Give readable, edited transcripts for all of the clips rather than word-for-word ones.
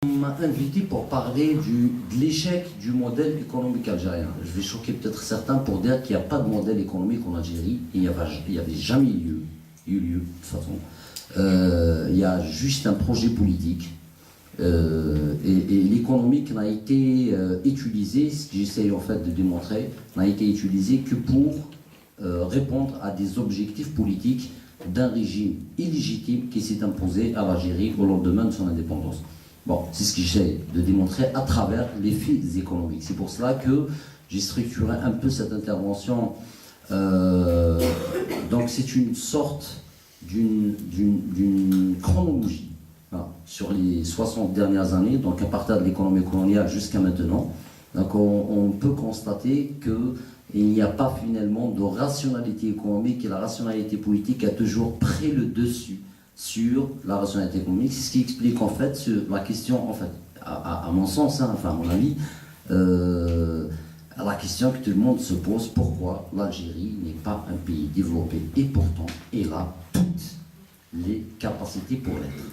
m'a invité pour parler de l'échec du modèle économique algérien. Je vais choquer peut-être certains pour dire qu'il n'y a pas de modèle économique en Algérie. Il n'y avait jamais eu lieu de toute façon. Il y a juste un projet politique. Et l'économique n'a été utilisé, ce que j'essaye en fait de démontrer, n'a été utilisé que pour répondre à des objectifs politiques d'un régime illégitime qui s'est imposé à l'Algérie au lendemain de son indépendance. Bon, c'est ce que j'essaie de démontrer à travers les fils économiques. C'est pour cela que j'ai structuré un peu cette intervention. Donc c'est une sorte d'une chronologie, hein, sur les 60 dernières années, donc à partir de l'économie coloniale jusqu'à maintenant. Donc on peut constater qu'il n'y a pas finalement de rationalité économique, et la rationalité politique a toujours pris le dessus sur la rationalité économique. C'est ce qui explique en fait la question, en fait, à mon sens, hein, enfin à mon avis, la question que tout le monde se pose: pourquoi l'Algérie n'est pas un pays développé? Et pourtant, elle a toutes les capacités pour l'être.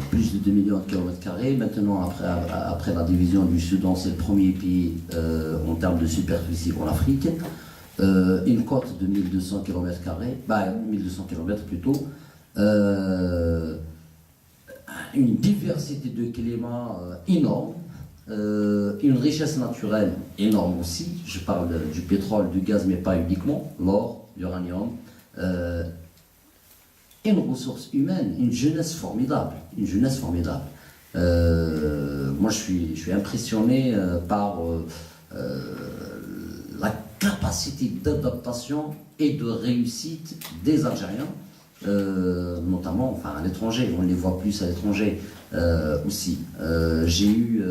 Plus de 2 millions de kilomètres carrés. Maintenant, après la division du Soudan, c'est le premier pays en termes de superficie en Afrique. Une côte de 1200 km, 1200 km plutôt. Une diversité de climat énorme. Une richesse naturelle énorme aussi. Je parle du pétrole, du gaz, mais pas uniquement. L'or, l'uranium. Une ressource humaine, une jeunesse formidable. Une jeunesse formidable. Moi, je suis impressionné par la capacité d'adaptation et de réussite des Algériens, notamment enfin, à l'étranger. On les voit plus à l'étranger aussi. J'ai eu,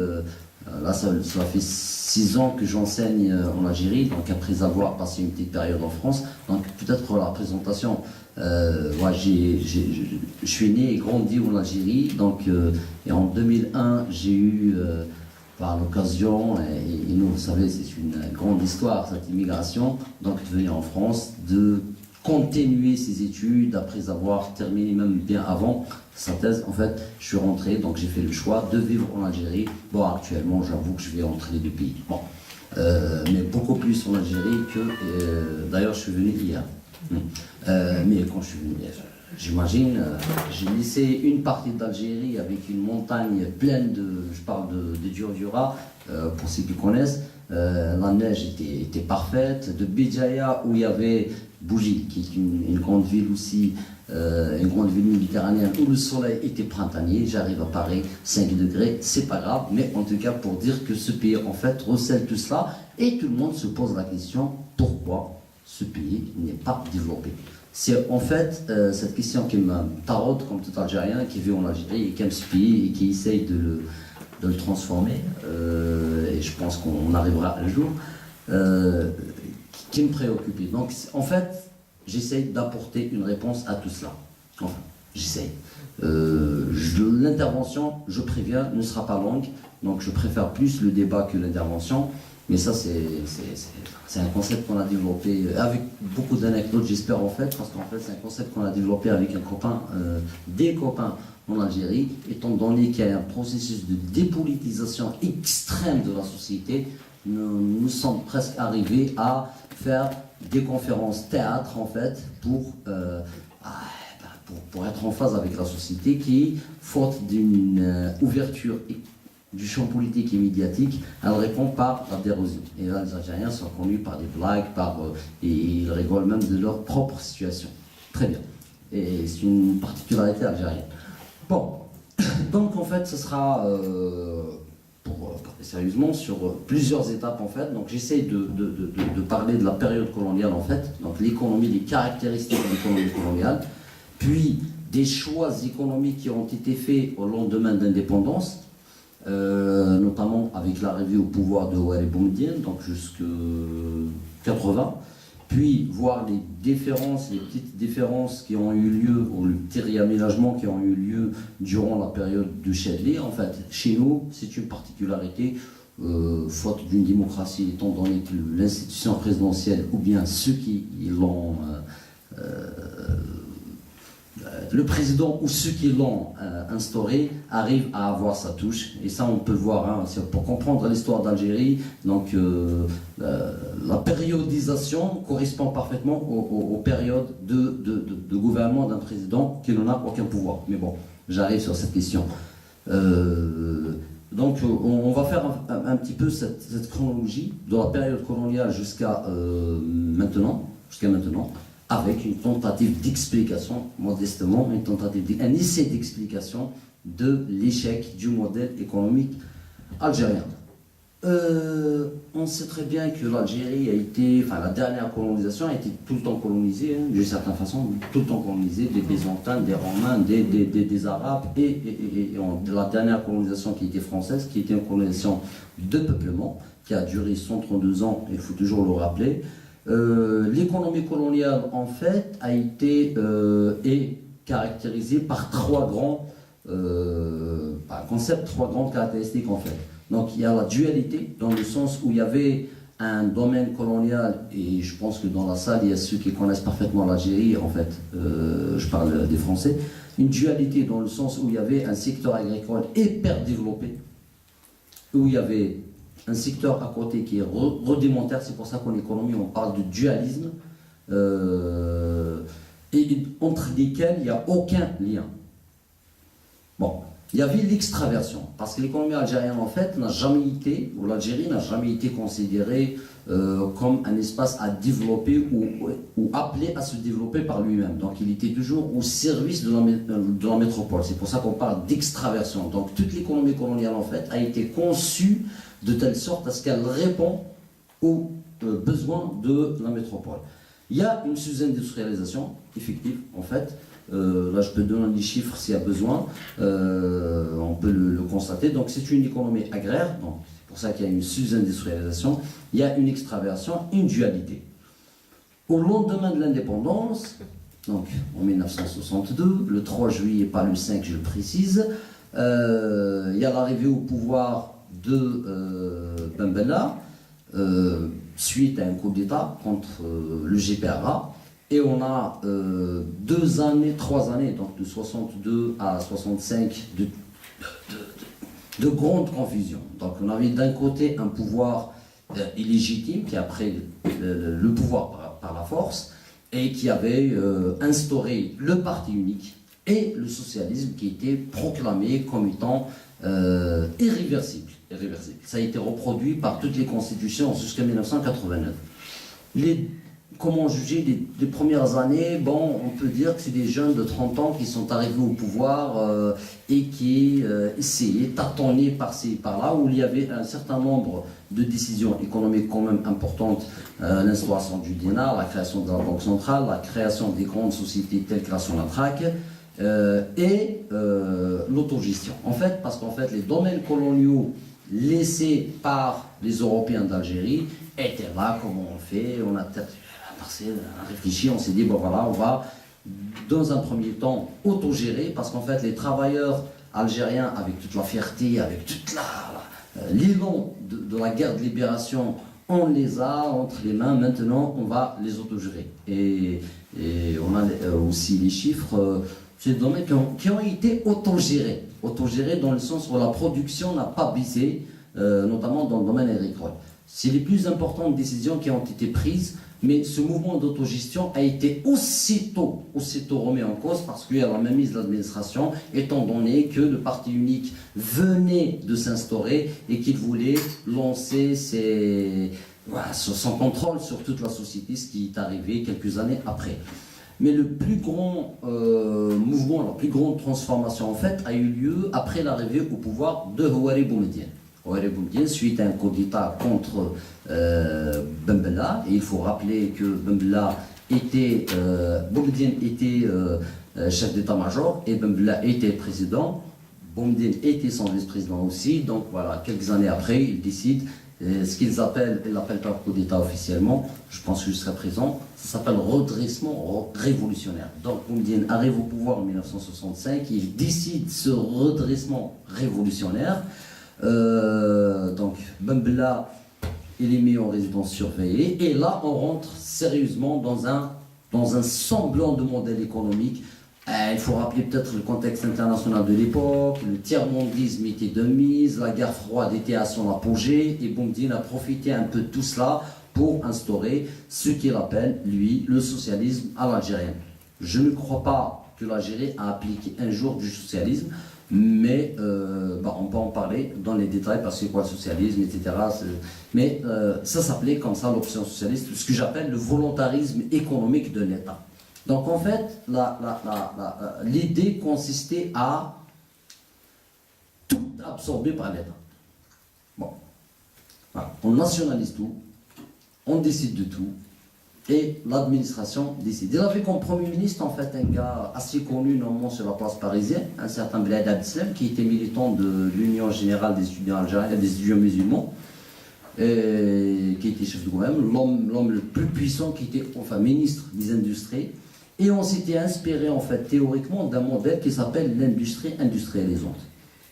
là ça fait 6 ans que j'enseigne en Algérie, donc après avoir passé une petite période en France. Donc peut-être pour la présentation, moi je suis né et grandi en Algérie, donc, et en 2001 j'ai eu par l'occasion, et nous vous savez c'est une grande histoire cette immigration, donc de venir en France, de continuer ses études après avoir terminé même bien avant sa thèse. En fait, je suis rentré, donc j'ai fait le choix de vivre en Algérie. Bon, actuellement, j'avoue que je vais entre les deux pays. Bon, mais beaucoup plus en Algérie que... D'ailleurs, je suis venu hier. Mais quand je suis venu, j'imagine, j'ai laissé une partie d'Algérie avec une montagne pleine de... Je parle de Djurdjura, pour ceux qui connaissent. La neige était parfaite. De Béjaïa, où il y avait Bougie, qui est une grande ville aussi, une grande ville méditerranéenne, où le soleil était printanier. J'arrive à Paris, 5 degrés, c'est pas grave, mais en tout cas pour dire que ce pays en fait recèle tout cela, et tout le monde se pose la question: pourquoi ce pays n'est pas développé? C'est en fait cette question qui me taraude comme tout Algérien qui vit en Algérie et qui aime ce pays et qui essaye de le transformer, et je pense qu'on arrivera un jour, qui me préoccupait. Donc en fait, j'essaye d'apporter une réponse à tout cela. Enfin, j'essaye. L'intervention, je préviens, ne sera pas longue, donc je préfère plus le débat que l'intervention, mais ça c'est un concept qu'on a développé avec beaucoup d'anecdotes, j'espère en fait, parce qu'en fait c'est un concept qu'on a développé avec un copain, des copains en Algérie, étant donné qu'il y a un processus de dépolitisation extrême de la société. Nous sommes presque arrivés à faire des conférences théâtre en fait pour être en phase avec la société qui, faute d'une ouverture du champ politique et médiatique, elle répond par la dérosion. Et là, les Algériens sont connus par des blagues, et ils rigolent même de leur propre situation. Très bien. Et c'est une particularité algérienne. Bon, donc en fait, ce sera, pour parler sérieusement, sur plusieurs étapes en fait. Donc j'essaie de parler de la période coloniale en fait, donc l'économie, les caractéristiques de l'économie coloniale, puis des choix économiques qui ont été faits au lendemain de l'indépendance, notamment avec l'arrivée au pouvoir de Ouari Boumedienne, donc jusqu'en 80, puis voir les différences, les petites différences qui ont eu lieu, ou le petit réaménagement qui ont eu lieu durant la période de Chadli. En fait, chez nous, c'est une particularité, faute d'une démocratie, étant donné que l'institution présidentielle, ou bien ceux qui l'ont le président ou ceux qui l'ont instauré arrivent à avoir sa touche. Et ça, on peut le voir. Hein, pour comprendre l'histoire d'Algérie, donc la périodisation correspond parfaitement aux périodes de gouvernement d'un président qui n'en a aucun pouvoir. Mais bon, j'arrive sur cette question. Donc on va faire un petit peu cette chronologie de la période coloniale jusqu'à maintenant, avec une tentative d'explication, modestement, un essai d'explication de l'échec du modèle économique algérien. On sait très bien que l'Algérie a été, enfin la dernière colonisation a été tout le temps colonisée, hein, d'une certaine façon, tout le temps colonisée, des Byzantins, des Romains, des Arabes, et la dernière colonisation qui était française, qui était une colonisation de peuplement, qui a duré 132 ans, il faut toujours le rappeler. L'économie coloniale, en fait, a été est caractérisée par trois grands concepts, trois grandes caractéristiques, en fait. Donc il y a la dualité, dans le sens où il y avait un domaine colonial, et je pense que dans la salle, il y a ceux qui connaissent parfaitement l'Algérie, en fait, je parle des Français, une dualité dans le sens où il y avait un secteur agricole hyper développé, où il y avait un secteur à côté qui est rudimentaire, c'est pour ça qu'en économie on parle de dualisme, et entre lesquels il n'y a aucun lien. Bon. Il y avait l'extraversion, parce que l'économie algérienne, en fait, n'a jamais été, ou l'Algérie n'a jamais été considérée comme un espace à développer ou appelé à se développer par lui-même. Donc il était toujours au service de la métropole. C'est pour ça qu'on parle d'extraversion. Donc toute l'économie coloniale, en fait, a été conçue de telle sorte à ce qu'elle répond aux besoins de la métropole. Il y a une sous-industrialisation effective, en fait. Là, je peux donner des chiffres s'il y a besoin, on peut le constater. Donc, c'est une économie agraire, donc c'est pour ça qu'il y a une sous-industrialisation, il y a une extraversion, une dualité. Au lendemain de l'indépendance, donc en 1962, le 3 juillet, pas le 5, je le précise, il y a l'arrivée au pouvoir de Ben Bella, suite à un coup d'État contre le GPRA. Et on a 2 années, 3 années, donc de 62 à 65, de grande confusion. Donc on avait d'un côté un pouvoir illégitime qui a pris le pouvoir par la force et qui avait instauré le parti unique et le socialisme qui était proclamé comme étant irréversible. Ça a été reproduit par toutes les constitutions jusqu'à 1989. Comment juger les premières années? Bon, on peut dire que c'est des jeunes de 30 ans qui sont arrivés au pouvoir et qui essayaient, tâtonnaient par-ci et par-là, où il y avait un certain nombre de décisions économiques quand même importantes, l'instauration du dinar, la création de la Banque centrale, la création des grandes sociétés telles que la Sonatrach, et l'autogestion. En fait, parce qu'en fait, les domaines coloniaux laissés par les Européens d'Algérie étaient là, comment on fait, on a réfléchi, on s'est dit, bon voilà, on va dans un premier temps autogérer, parce qu'en fait les travailleurs algériens, avec toute la fierté, avec toute l'élan de la guerre de libération, on les a entre les mains, maintenant on va les autogérer. Et on a aussi les chiffres, c'est des domaines qui ont été autogérés dans le sens où la production n'a pas baissé, notamment dans le domaine agricole. C'est les plus importantes décisions qui ont été prises, mais ce mouvement d'autogestion a été aussitôt remis en cause parce qu'il y a la mainmise de l'administration, étant donné que le parti unique venait de s'instaurer et qu'il voulait lancer son contrôle sur toute la société, ce qui est arrivé quelques années après. Mais le plus grand mouvement, la plus grande transformation en fait, a eu lieu après l'arrivée au pouvoir de Houari Boumediene. Suite à un coup d'État contre Ben Bella, et il faut rappeler que Ben Bella Boumediene était chef d'état-major et Ben Bella était président. Boumediene était son vice-président aussi, donc voilà, quelques années après, il décide ce qu'ils appellent, ils l'appellent pas coup d'État officiellement, je pense que jusqu'à présent, ça s'appelle redressement révolutionnaire. Donc Boumediene arrive au pouvoir en 1965, il décide ce redressement révolutionnaire. Donc Ben Bella il est mis en résidence surveillée et là on rentre sérieusement dans un semblant de modèle économique Il faut rappeler peut-être le contexte international de l'époque, le tiers-mondisme était de mise, la guerre froide était à son apogée, et Boumediene a profité un peu de tout cela pour instaurer ce qu'il appelle, lui, le socialisme à l'algérienne. Je ne crois pas que l'Algérie a appliqué un jour du socialisme, mais on peut en parler dans les détails parce que quoi le socialisme, etc. Mais ça s'appelait comme ça l'option socialiste, ce que j'appelle le volontarisme économique de l'État. Donc en fait, l'idée consistait à tout absorber par l'État. Bon, voilà. On nationalise tout, on décide de tout, et l'administration décide. Il avait comme Premier ministre en fait un gars assez connu normalement sur la place parisienne, un certain Bled Abdeslam, qui était militant de l'Union Générale des étudiants algériens, des étudiants musulmans, et qui était chef de gouvernement, l'homme le plus puissant, qui était enfin ministre des Industries. Et on s'était inspiré en fait théoriquement d'un modèle qui s'appelle l'industrie industrialisante.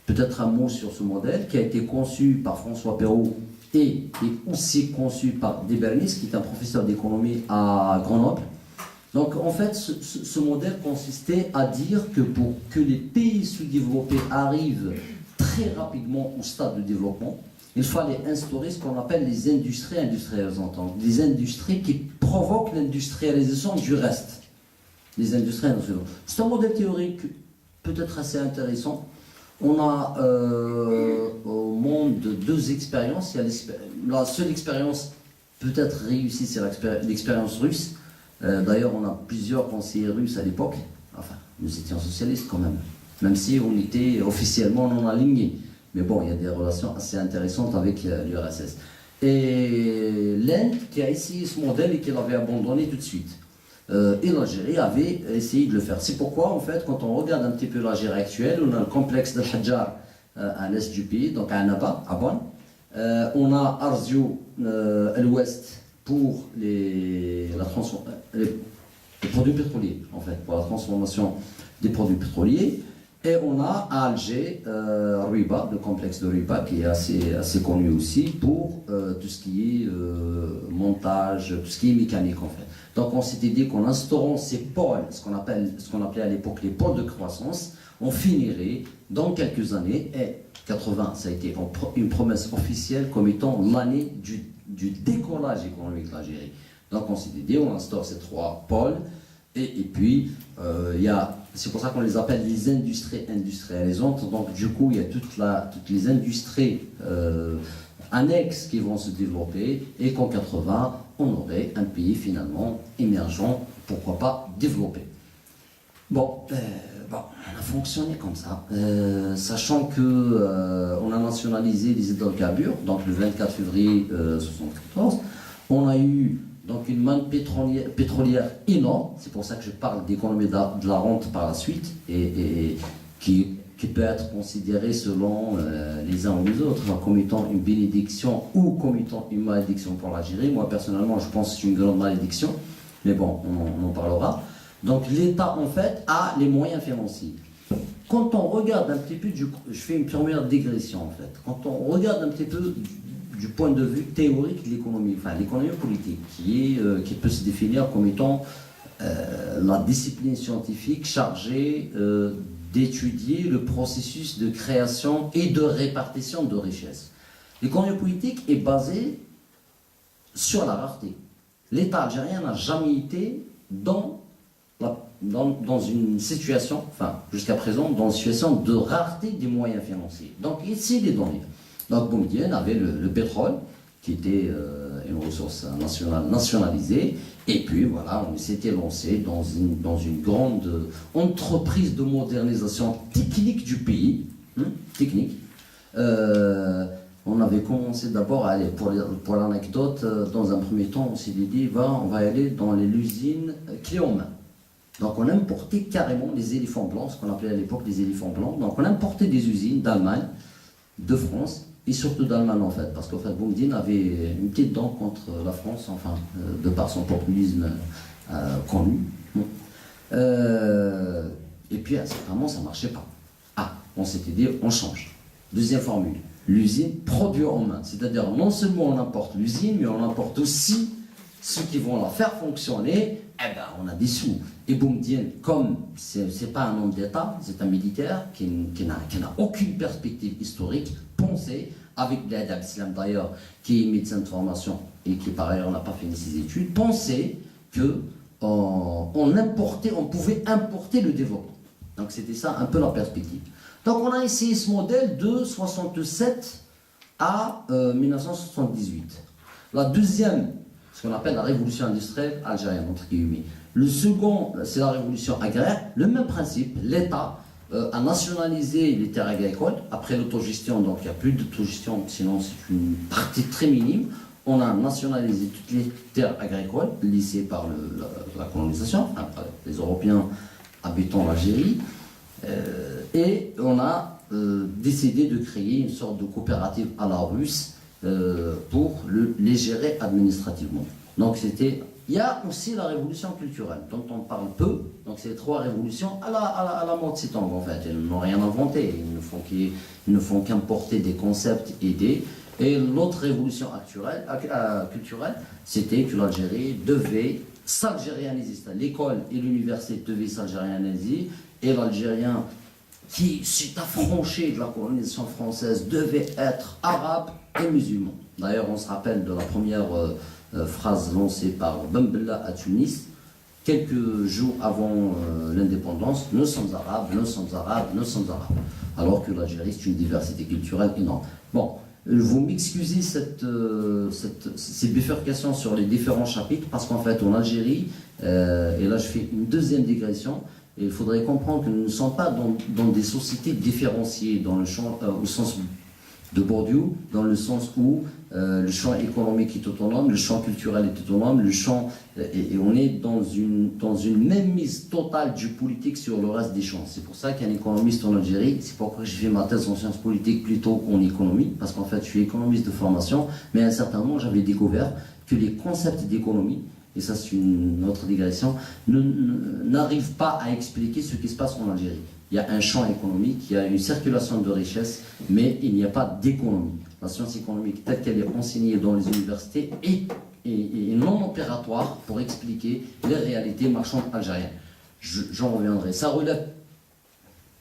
Peut-être un mot sur ce modèle qui a été conçu par François Perrault et aussi conçu par Debernis, qui est un professeur d'économie à Grenoble. Donc en fait, ce modèle consistait à dire que pour que les pays sous-développés arrivent très rapidement au stade de développement, il fallait instaurer ce qu'on appelle les industries industrialisantes, des industries qui provoquent l'industrialisation du reste. Les industries industrielles. C'est un modèle théorique peut-être assez intéressant. On a au monde deux expériences. La seule expérience peut-être réussie, c'est l'expérience russe. D'ailleurs, on a plusieurs conseillers russes à l'époque. Enfin, nous étions socialistes quand même si on était officiellement non alignés. Mais bon, il y a des relations assez intéressantes avec l'URSS. Et l'Inde qui a essayé ce modèle et qui l'avait abandonné tout de suite. Et l'Algérie avait essayé de le faire. C'est pourquoi, en fait, quand on regarde un petit peu l'Algérie actuelle, on a le complexe de Hadjar à l'est du pays, donc à Annaba, à Bonn. On a Arzio à l'ouest pour les produits pétroliers, en fait, pour la transformation des produits pétroliers. Et on a à Alger, Ruiba, le complexe de Ruiba, qui est assez connu aussi pour tout ce qui est montage, tout ce qui est mécanique, en fait. Donc on s'était dit qu'en instaurant ces pôles, ce qu'on appelait à l'époque les pôles de croissance, on finirait dans quelques années, et 80, ça a été une promesse officielle comme étant l'année du décollage économique de l'Algérie. Donc on s'était dit, on instaure ces trois pôles, et puis c'est pour ça qu'on les appelle les industries industrialisantes. Donc du coup, il y a toutes les industries annexes qui vont se développer, et qu'en 80, on aurait un pays finalement émergent, pourquoi pas développé. Bon, on a fonctionné comme ça, sachant que on a nationalisé les hydrocarbures, donc le 24 février 1974. On a eu donc une manne pétrolière énorme, c'est pour ça que je parle d'économie de la rente par la suite, et qui peut être considérée selon les uns ou les autres comme étant une bénédiction ou comme étant une malédiction pour l'Algérie. Moi personnellement je pense que c'est une grande malédiction, mais bon, on en parlera. Donc l'État en fait a les moyens financiers. Quand on regarde un petit peu, je fais une première digression en fait, quand on regarde un petit peu du point de vue théorique de l'économie, enfin l'économie politique, qui peut se définir comme étant la discipline scientifique chargée d'étudier le processus de création et de répartition de richesses. L'économie politique est basée sur la rareté. L'État algérien n'a jamais été dans une situation, enfin jusqu'à présent, dans une situation de rareté des moyens financiers. Donc il s'est les donner. Donc Boumediene avait le pétrole, qui était une ressource nationalisée, et puis voilà, on s'était lancé dans une grande entreprise de modernisation technique du pays, technique. On avait commencé d'abord à aller, pour l'anecdote, dans un premier temps, on s'est dit, on va aller dans l'usine Cléomain. Donc on importait carrément les éléphants blancs, ce qu'on appelait à l'époque les éléphants blancs. Donc on importait des usines d'Allemagne, de France, et surtout d'Allemagne en fait, parce qu'en fait Boumediene avait une petite dent contre la France, enfin, de par son populisme connu. Et puis à un certain moment ça ne marchait pas. On s'était dit, on change. Deuxième formule, l'usine produit en main, c'est-à-dire non seulement on importe l'usine, mais on importe aussi ceux qui vont la faire fonctionner eh ben, on a des sous. Et Boumedienne, comme c'est pas un homme d'État, c'est un militaire qui n'a aucune perspective historique, pensait, avec Bled Abdeslam d'ailleurs, qui est médecin de formation et qui par ailleurs n'a pas fini ses études, pensait que on pouvait importer le développement. Donc c'était ça un peu la perspective. Donc on a essayé ce modèle de 67 à 1978. La deuxième, ce qu'on appelle la révolution industrielle algérienne, entre guillemets. Le second, c'est la révolution agraire. Le même principe, l'État a nationalisé les terres agricoles après l'autogestion, donc il n'y a plus d'autogestion, sinon c'est une partie très minime. On a nationalisé toutes les terres agricoles laissées par la colonisation, enfin, les Européens habitant l'Algérie, et on a décidé de créer une sorte de coopérative à la russe pour les gérer administrativement. Donc il y a aussi la révolution culturelle, dont on parle peu. Donc c'est les trois révolutions à la Mao Tse-tung en fait. Elles n'ont rien inventé, ils ne font qu'importer des concepts et idées. Et l'autre révolution culturelle, c'était que l'Algérie devait s'algérianiser. L'école et l'université devaient s'algérianiser, et l'Algérien qui s'est affranchi de la colonisation française devait être arabe et musulman. D'ailleurs, on se rappelle de la première phrase lancée par Ben Bella à Tunis, quelques jours avant l'indépendance: nous sommes arabes, nous sommes arabes, nous sommes arabes. Alors que l'Algérie, c'est une diversité culturelle énorme. Bon, vous m'excusez ces bifurcations sur les différents chapitres, parce qu'en fait, en Algérie, et là je fais une deuxième digression, et il faudrait comprendre que nous ne sommes pas dans des sociétés différenciées dans le champ, au sens de Bourdieu, dans le sens où le champ économique est autonome, le champ culturel est autonome, et on est dans une même mise totale du politique sur le reste des champs. C'est pour ça qu'un économiste en Algérie, c'est pourquoi j'ai fait ma thèse en sciences politiques plutôt en économie, parce qu'en fait je suis économiste de formation, mais à un certain moment j'avais découvert que les concepts d'économie, et ça c'est une autre digression, n'arrivent pas à expliquer ce qui se passe en Algérie. Il y a un champ économique, il y a une circulation de richesses, mais il n'y a pas d'économie. La science économique telle qu'elle est enseignée dans les universités est non opératoire pour expliquer les réalités marchandes algériennes. J'en reviendrai. Ça relève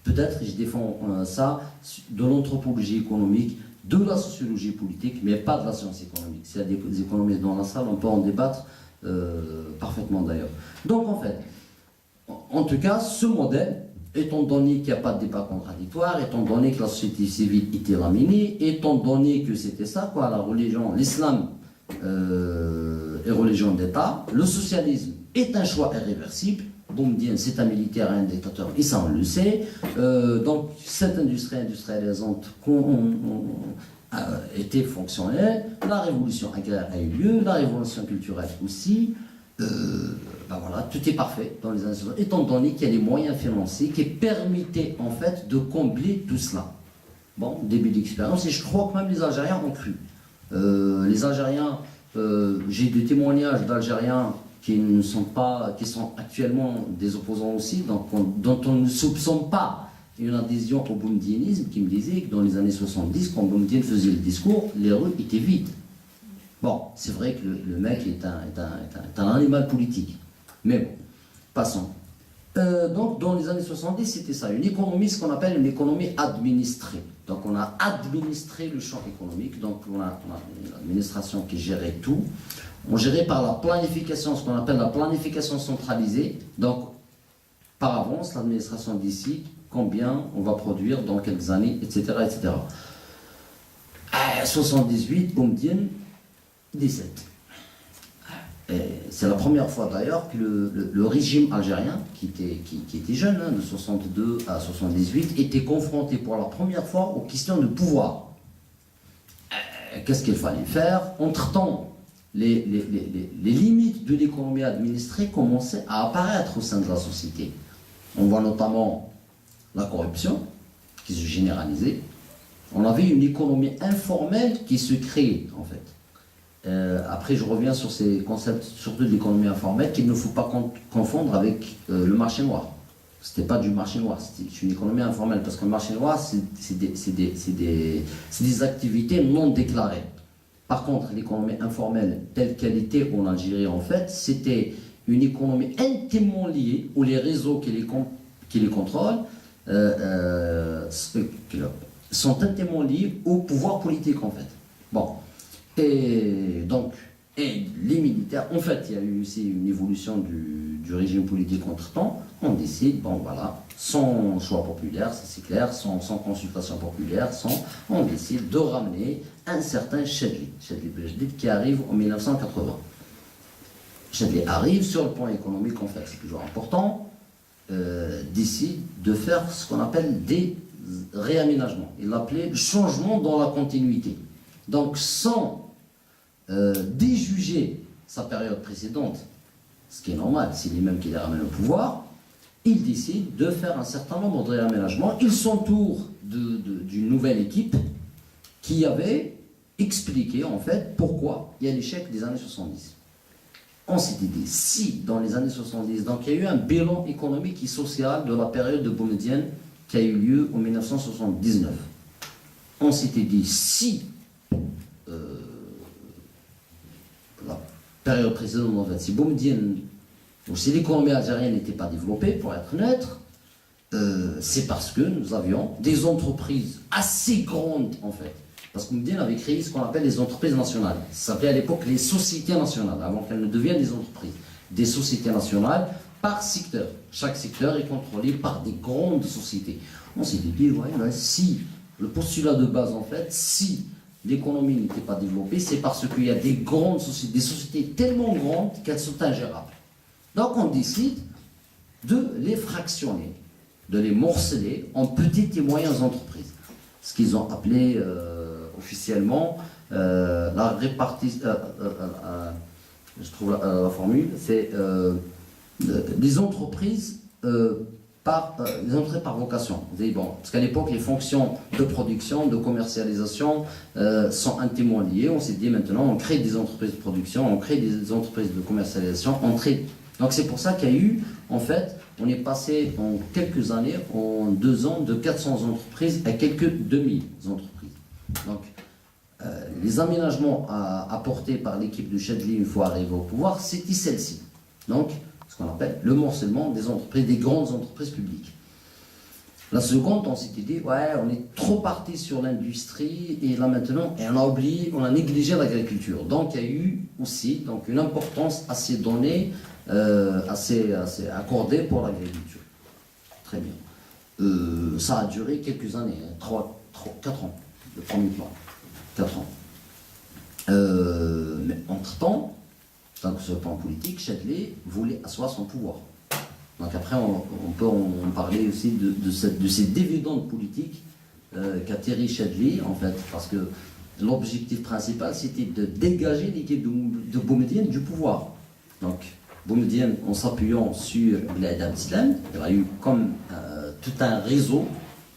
peut-être, et je défends ça, de l'anthropologie économique, de la sociologie politique, mais pas de la science économique. S'il y a des économistes dans la salle, on peut en débattre parfaitement d'ailleurs. Donc en fait, en tout cas, ce modèle, étant donné qu'il n'y a pas de débat contradictoire, étant donné que la société civile était laminée, étant donné que c'était ça, quoi, la religion, l'islam est religion d'État, le socialisme est un choix irréversible. Boumedienne, c'est un militaire et un dictateur, et ça on le sait. Donc cette industrie industrialisante était fonctionnelle, la révolution agraire a eu lieu, la révolution culturelle aussi. Ben voilà, tout est parfait dans les années 60, étant donné qu'il y a des moyens financiers qui permettaient en fait de combler tout cela. Bon, début d'expérience, et je crois que même les Algériens ont cru. Les Algériens, j'ai des témoignages d'Algériens qui sont actuellement des opposants aussi, donc dont on ne soupçonne pas une adhésion au boumedienisme, qui me disait que dans les années 70, quand Boumedienne faisait le discours, les rues étaient vides. Bon, c'est vrai que le mec est un animal politique. Mais bon, passons. Donc, dans les années 70, c'était ça, une économie, ce qu'on appelle une économie administrée. Donc, on a administré le champ économique, donc on a une administration qui gérait tout. On gérait par la planification, ce qu'on appelle la planification centralisée. Donc, par avance, l'administration décide combien on va produire dans quelques années, etc. etc. 78, Boumedienne, 17. C'est la première fois d'ailleurs que le régime algérien, qui était jeune, hein, de 62 à 78, était confronté pour la première fois aux questions de pouvoir. Qu'est-ce qu'il fallait faire? Entre-temps, les limites de l'économie administrée commençaient à apparaître au sein de la société. On voit notamment la corruption qui se généralisait. On avait une économie informelle qui se créait en fait. Après, je reviens sur ces concepts, surtout de l'économie informelle, qu'il ne faut pas confondre avec le marché noir. C'était pas du marché noir, c'est une économie informelle, parce que le marché noir, c'est des activités non déclarées. Par contre, l'économie informelle, telle qu'elle était en Algérie, en fait, c'était une économie intimement liée, où les réseaux qui les contrôlent sont intimement liés au pouvoir politique, en fait. Bon. Et donc, et les militaires, en fait, il y a eu aussi une évolution du régime politique entre-temps. On décide, bon voilà, sans choix populaire, ça c'est clair, sans consultation populaire, on décide de ramener un certain Chadli Bejdid qui arrive en 1980. Chadli arrive sur le plan économique, en fait, c'est toujours important, décide de faire ce qu'on appelle des réaménagements. Il l'appelait le changement dans la continuité. Donc, sans déjuger sa période précédente, ce qui est normal, c'est lui-même qui les ramène au pouvoir, il décide de faire un certain nombre de réaménagements. Il s'entoure d'une nouvelle équipe qui avait expliqué en fait pourquoi il y a l'échec des années 70. On s'était dit, si dans les années 70, donc il y a eu un bilan économique et social de la période de Boumedienne qui a eu lieu en 1979. On s'était dit, si la période précédente, en fait, si Boumedienne, ou si l'économie algérienne n'était pas développée, pour être neutre, c'est parce que nous avions des entreprises assez grandes, en fait. Parce que Boumedienne avait créé ce qu'on appelle les entreprises nationales. Ça s'appelait à l'époque les sociétés nationales, avant qu'elles ne deviennent des entreprises. Des sociétés nationales par secteur. Chaque secteur est contrôlé par des grandes sociétés. On s'est dit, ouais, si, le postulat de base, en fait, si l'économie n'était pas développée, c'est parce qu'il y a des grandes sociétés, des sociétés tellement grandes qu'elles sont ingérables. Donc on décide de les fractionner, de les morceler en petites et moyennes entreprises. Ce qu'ils ont appelé officiellement la répartition, je trouve la formule, c'est des entreprises par vocation. Vous savez, bon, parce qu'à l'époque, les fonctions de production, de commercialisation sont intimement liées. On s'est dit maintenant, on crée des entreprises de production, on crée des entreprises de commercialisation, on crée. Donc c'est pour ça qu'il y a eu, en fait, on est passé en quelques années, en 2 ans, de 400 entreprises à quelques 2000 entreprises. Donc les aménagements apportés par l'équipe de Chadli une fois arrivé au pouvoir, c'était celle-ci. Donc, ce qu'on appelle le morcellement des entreprises, des grandes entreprises publiques. La seconde, on s'était dit, ouais, on est trop parti sur l'industrie et là maintenant, et on a négligé l'agriculture. Donc, il y a eu aussi donc, une importance assez donnée, assez accordée pour l'agriculture. Très bien. Ça a duré quelques années, 4 ans, le premier plan. 4 ans. Mais entre-temps, donc sur le plan politique, Chadli voulait asseoir son pouvoir. Donc après, on peut en parler aussi de ces dividendes politiques qu'a Chadli, en fait, parce que l'objectif principal, c'était de dégager l'équipe de Boumedienne du pouvoir. Donc, Boumedienne, en s'appuyant sur Bled Abdeslam, il a eu comme tout un réseau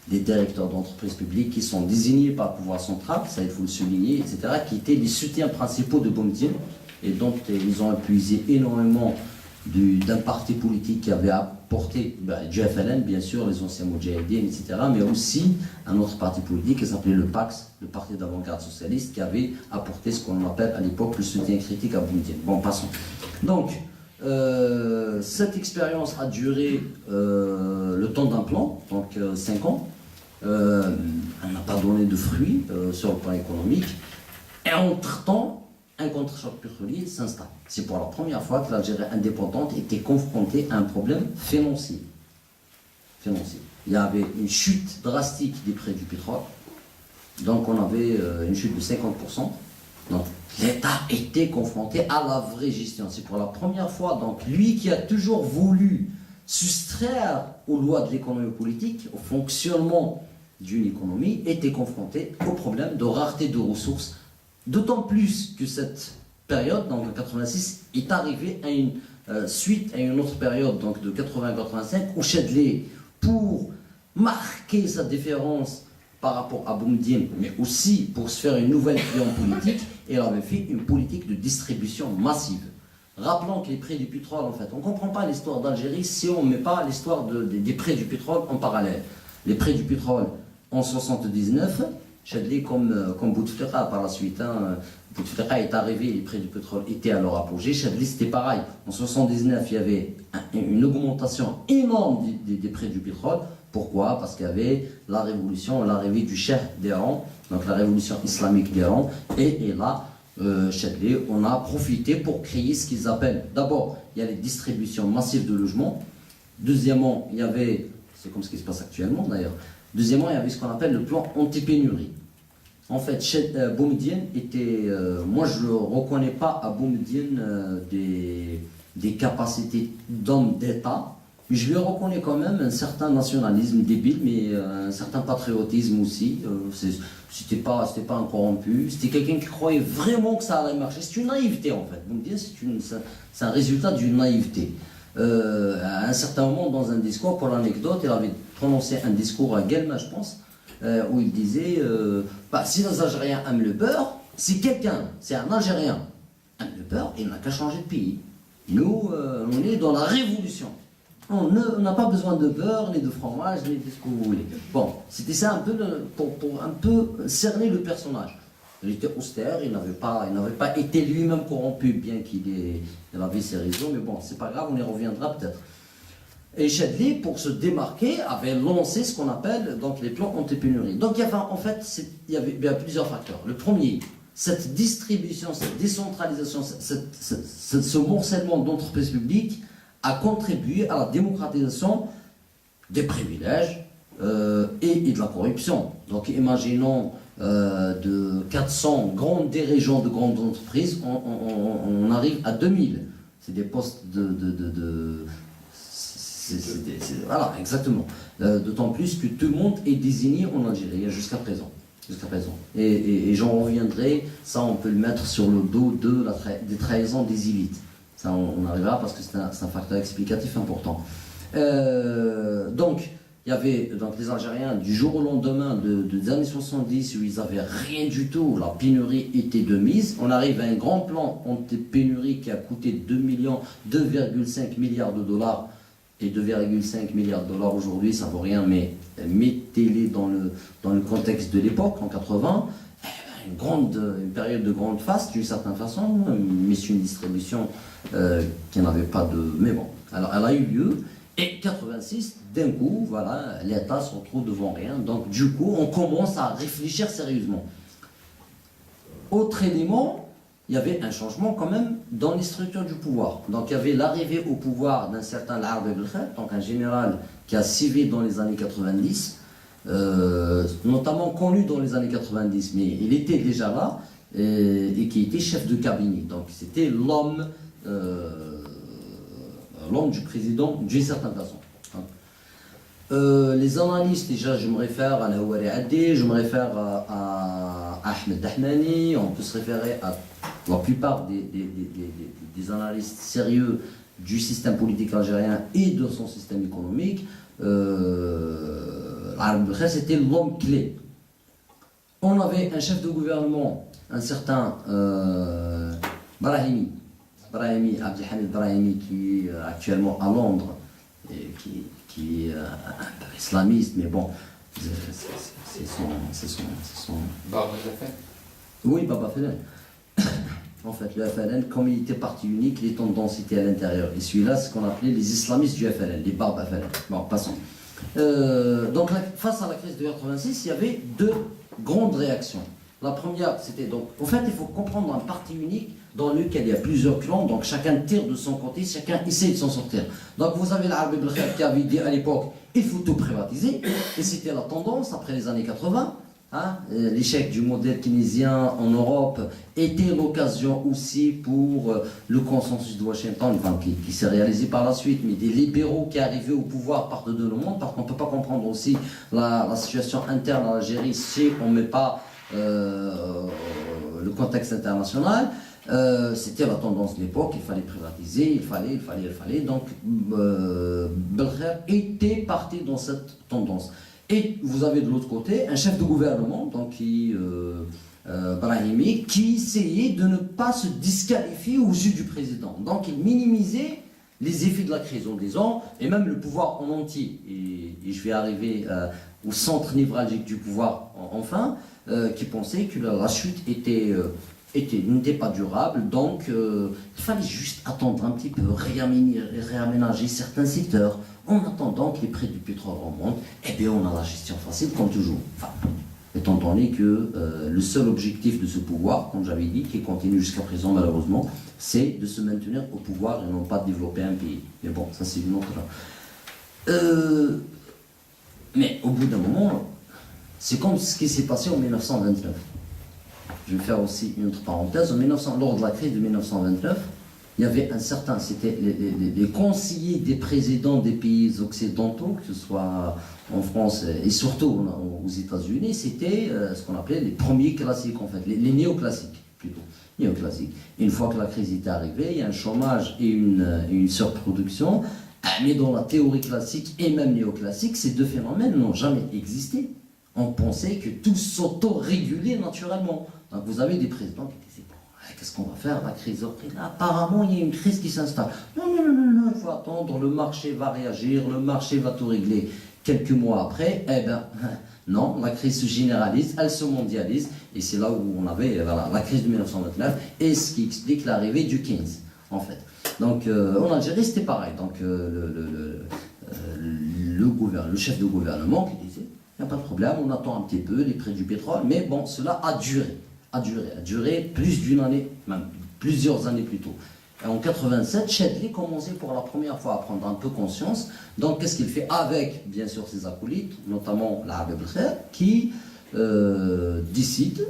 des directeurs d'entreprises publiques qui sont désignés par le pouvoir central, ça il faut le souligner, etc., qui étaient les soutiens principaux de Boumedienne, et donc ils ont épuisé énormément d'un parti politique qui avait apporté du FLN, bien sûr, les anciens Moudjahidines, etc., mais aussi un autre parti politique qui s'appelait le PAX, le Parti d'avant-garde socialiste, qui avait apporté ce qu'on appelle à l'époque le soutien critique à Boumedienne. Bon, passons. Donc, cette expérience a duré le temps d'un plan, donc 5 ans. Elle n'a pas donné de fruits sur le plan économique. Et entre-temps, un contre-choc pétrolier s'installe. C'est pour la première fois que l'Algérie indépendante était confrontée à un problème financier. Il y avait une chute drastique des prix du pétrole. Donc on avait une chute de 50%. Donc l'État était confronté à la vraie gestion. C'est pour la première fois. Donc lui qui a toujours voulu soustraire aux lois de l'économie politique, au fonctionnement d'une économie, était confronté au problème de rareté de ressources. D'autant plus que cette période, donc en 86, est arrivée à une suite à une autre période, donc de 80-85, où Chadli, pour marquer sa différence par rapport à Boumedienne, mais aussi pour se faire une nouvelle client politique, elle avait fait une politique de distribution massive. Rappelons que les prix du pétrole, en fait, on ne comprend pas l'histoire d'Algérie si on ne met pas l'histoire des prix du pétrole en parallèle. Les prix du pétrole en 79 Chadli comme Bouteflika par la suite. Hein. Bouteflika est arrivé, les prix du pétrole étaient à leur apogée. Chadli c'était pareil. En 79, il y avait une augmentation énorme des prix du pétrole. Pourquoi? Parce qu'il y avait la révolution, l'arrivée du cheikh d'Iran, donc la révolution islamique d'Iran. Et là, Chadli, on a profité pour créer ce qu'ils appellent. D'abord, il y a les distributions massives de logements. Deuxièmement, il y avait, c'est comme ce qui se passe actuellement d'ailleurs. Deuxièmement, il y avait ce qu'on appelle le plan anti-pénurie. En fait, Boumediene était. Moi, je ne reconnais pas à Boumediene des capacités d'homme d'État. Mais je lui reconnais quand même un certain nationalisme débile, mais un certain patriotisme aussi. C'était pas un corrompu. C'était quelqu'un qui croyait vraiment que ça allait marcher. C'est une naïveté en fait. Boumediene, c'est un résultat d'une naïveté. À un certain moment, dans un discours, pour l'anecdote, il avait prononcé un discours à Guelma, je pense, où il disait si les Algériens aiment le beurre, si quelqu'un, c'est un Algérien, aime le beurre, il n'a qu'à changer de pays. Nous, on est dans la révolution. On n'a pas besoin de beurre, ni de fromage, ni de ce que vous voulez. Bon, c'était ça un peu pour un peu cerner le personnage. Il était austère, il n'avait pas été lui-même corrompu, bien qu'il avait ses raisons, mais bon, c'est pas grave, on y reviendra peut-être. Et Chadli, pour se démarquer, avait lancé ce qu'on appelle donc, les plans anti-pénurie. Donc il y avait plusieurs facteurs. Le premier, cette distribution, cette décentralisation, ce morcellement d'entreprises publiques a contribué à la démocratisation des privilèges et de la corruption. Donc imaginons de 400 grandes dirigeants de grandes entreprises, on arrive à 2000. C'est des postes voilà, exactement. D'autant plus que tout le monde est désigné en Algérie jusqu'à présent. Et j'en reviendrai, ça on peut le mettre sur le dos des trahisons des élites. Ça on arrivera parce que c'est un facteur explicatif important. Donc, il y avait les Algériens, du jour au lendemain des années 70, où ils n'avaient rien du tout, la pénurie était de mise. On arrive à un grand plan anti-pénurie qui a coûté 2,5 milliards de dollars. Et 2,5 milliards de dollars aujourd'hui, ça ne vaut rien, mais mettez-les dans le contexte de l'époque, en 80, une période de grande faste, d'une certaine façon, mais c'est une distribution qui n'avait pas de... Mais bon, alors elle a eu lieu. Et 86, d'un coup, voilà, l'État se retrouve devant rien. Donc, du coup, on commence à réfléchir sérieusement. Autre élément, il y avait un changement quand même dans les structures du pouvoir. Donc, il y avait l'arrivée au pouvoir d'un certain L'Arbi Belkheir, donc un général qui a sévi dans les années 90, notamment connu dans les années 90, mais il était déjà là, et qui était chef de cabinet. Donc, c'était l'homme du président d'une certaine façon. Les analystes, déjà, je me réfère à Nawari Addi, je me réfère à Ahmed Dahmani, on peut se référer à la plupart des analystes sérieux du système politique algérien et de son système économique. C'était l'homme clé. On avait un chef de gouvernement, un certain Brahimi, Abdelhamid Brahimi, qui est actuellement à Londres, et qui est un peu islamiste, mais bon, c'est son... Baba Fellene. Oui, Baba Fellene. En fait, le FLN, comme il était parti unique, les tendances étaient à l'intérieur. Et celui-là, c'est ce qu'on appelait les islamistes du FLN, les Baba Fellene. Bon, passons. Donc, face à la crise de 86, il y avait deux grandes réactions. La première, c'était donc... En fait, il faut comprendre un parti unique dans lequel il y a plusieurs clans, donc chacun tire de son côté, chacun essaie de s'en sortir. Donc vous avez l'Arbi Belkheir qui avait dit à l'époque, il faut tout privatiser, et c'était la tendance après les années 80. Hein, l'échec du modèle keynésien en Europe était l'occasion aussi pour le consensus de Washington, enfin, qui s'est réalisé par la suite, mais des libéraux qui arrivaient au pouvoir partout de le monde, parce qu'on ne peut pas comprendre aussi la situation interne à l'Algérie si on ne met pas le contexte international. C'était la tendance de l'époque, il fallait privatiser, il fallait. Donc, Belkheir était parti dans cette tendance. Et vous avez de l'autre côté un chef de gouvernement, donc Brahimi, qui essayait de ne pas se disqualifier aux yeux du président. Donc, il minimisait les effets de la crise en disant, et même le pouvoir en entier, et je vais arriver au centre névralgique du pouvoir enfin, qui pensaient que la chute n'était pas durable, donc il fallait juste attendre un petit peu, réaménager certains secteurs. En attendant que les prix du pétrole remontent, eh bien on a la gestion facile comme toujours. Enfin, étant donné que le seul objectif de ce pouvoir, comme j'avais dit, qui continue jusqu'à présent malheureusement, c'est de se maintenir au pouvoir et non pas de développer un pays. Mais bon, ça c'est une autre... mais au bout d'un moment, c'est comme ce qui s'est passé en 1929. Je vais faire aussi une autre parenthèse. Lors de la crise de 1929, il y avait c'était les conseillers des présidents des pays occidentaux, que ce soit en France et surtout aux États-Unis, c'était ce qu'on appelait les premiers classiques, en fait, les néoclassiques plutôt. Néoclassiques. Une fois que la crise était arrivée, il y a un chômage et une surproduction, mais dans la théorie classique et même néoclassique, ces deux phénomènes n'ont jamais existé. On pensait que tout s'auto-régulait naturellement. Donc vous avez des présidents qui disaient, qu'est-ce qu'on va faire, la crise là, apparemment il y a une crise qui s'installe. Non, il faut attendre, le marché va réagir, le marché va tout régler. Quelques mois après, eh bien, non, la crise se généralise, elle se mondialise, et c'est là où on avait la crise de 1929, et ce qui explique l'arrivée du Keynes, en fait. Donc en Algérie, c'était pareil. Donc le chef de gouvernement qui disait, il n'y a pas de problème, on attend un petit peu les prix du pétrole, mais bon, cela a duré plus d'une année, même plusieurs années plus tôt. Et en 87, Chadli commençait pour la première fois à prendre un peu conscience. Donc qu'est-ce qu'il fait avec, bien sûr, ses acolytes, notamment l'Arabie Belkhair, qui décide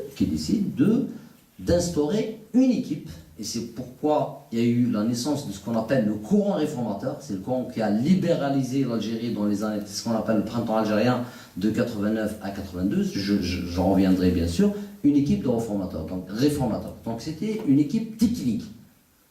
d'instaurer une équipe. Et c'est pourquoi il y a eu la naissance de ce qu'on appelle le courant réformateur. C'est le courant qui a libéralisé l'Algérie dans les années, c'est ce qu'on appelle le printemps algérien de 89 à 92. J'en reviendrai bien sûr. Une équipe de réformateurs. Donc c'était une équipe technique.